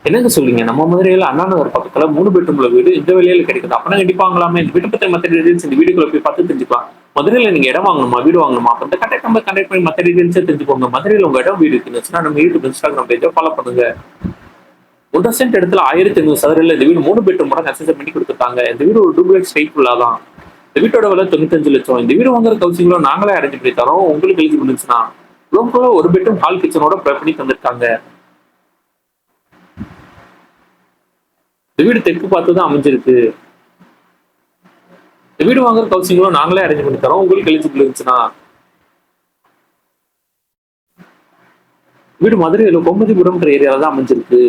என்னங்க சொல்றீங்க? நம்ம மதுரையில அண்ணா நகர் பக்கத்துல 3 பெட்ரூம்ல வீடு இந்த விலையில கிடைக்குது. அப்பன்னா கண்டிப்பா வாங்கலாமே. இந்த வீட்ட பத்தி மத்த டீடைல்ஸ் இந்த வீடியோக்குள்ள போய் பார்த்து தெரிஞ்சுக்கலாம். மதுரையில நீங்க இடம் வாங்கணுமா? வீடு வாங்கணுமா? அப்ப இந்த கான்டாக்ட் நம்பர் கான்டாக்ட் பண்ணி மத்த டீடைல்ஸ தெரிஞ்சுக்கோங்க. மதுரையில உங்க இடம், வீடு இருக்குன்னு நம்ம யூடியூப், இன்ஸ்டாகிராம் பேஜ ஃபாலோ பண்ணுங்க. 1 சென்ட் இடத்துல 1500 சதுரத்துல இந்த வீடு 3 பெட்ரூமோட கன்ஸ்ட்ரக்ஷன் பண்ணி குடுத்துருக்காங்க. இந்த வீடு ஒரு டூப்ளெக்ஸ் டைப் ஃபுல்லா தான். இந்த வீட்டோட விலை 95,00,000. இந்த வீடு வாங்குற கவுன்சிலிங்ல நாங்களே அரேஞ்ச் பண்ணி தரோம். உங்களுக்கு எலிஜிபிள் இருந்துச்சுன்னா. ரூம்குள்ள ஒரு பெட்ரூம் ஹால் கிச்சனோட ப்ரொவைட் பண்ணி தந்திருக்காங்க. இந்த வீடு தெற்கு பார்த்து தான் அமைஞ்சிருக்கு. இந்த வீடு வாங்குற கவுன்சிலிங்ல நாங்களே அரேஞ்ச் பண்ணி தரோம். உங்களுக்கு எலிஜிபிள் இருந்துச்சுன்னா. வீடு மதுரையில கோமதிபுரம்ன்ற ஏரியால தான் அமைஞ்சிருக்கு.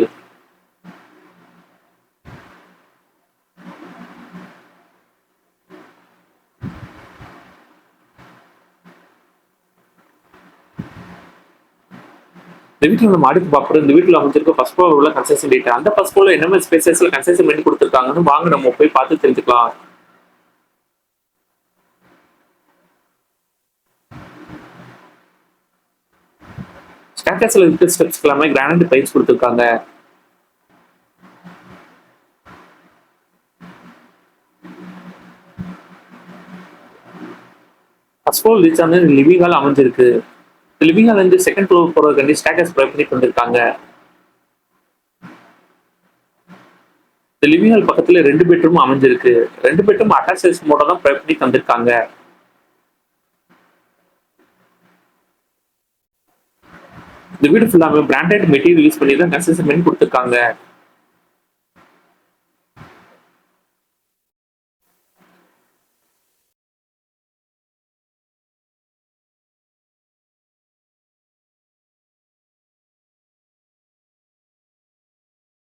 இந்த வீட்டுல நம்ம அடுத்து பார்ப்போம். இந்த வீட்டுல அமைஞ்சிருக்க ஃபர்ஸ்ட் ஃப்ளோர் உள்ள கன்ஸ்ட்ரக்ஷன் டேட்டா. அந்த ஃபர்ஸ்ட் ஃப்ளோர்ல என்னென்ன ஸ்பேசஸ்ல கன்ஸ்ட்ரக்ஷன் பண்ணி கொடுத்துருக்காங்கன்னு வாங்க நம்ம போய் பார்த்து தெரிஞ்சுக்கலாம். ஸ்டேர்கேஸ்ல இருக்க ஸ்டெப்ஸ்க்கு எல்லாமே கிரானைட் டைல்ஸ் கொடுத்துருக்காங்க. ஃபர்ஸ்ட் ஃப்ளோர் ரீச் ஆனது லிவிங் ஹால் அமைஞ்சிருக்கு. லிவிங் ஹால் வந்து செகண்ட் ஃப்ளோர் போறதுக்காண்டி ஸ்டேர்கேஸ் ப்ரொவைட் பண்ணி தந்திருக்காங்க. இந்த லிவிங் ஹால் பக்கத்துல 2 பெட்ரூம் அமைஞ்சிருக்கு. 2 பெட்ரூம் அட்டாச் மோட தான் ப்ரொவைட் பண்ணி தந்திருக்காங்க. இந்த வீடு ஃபுல்லாமே பிராண்டட் மெட்டீரியல் யூஸ் பண்ணி தான் கன்ஸ்ட்ரக்ஷன் பண்ணி கொடுத்துருக்காங்க.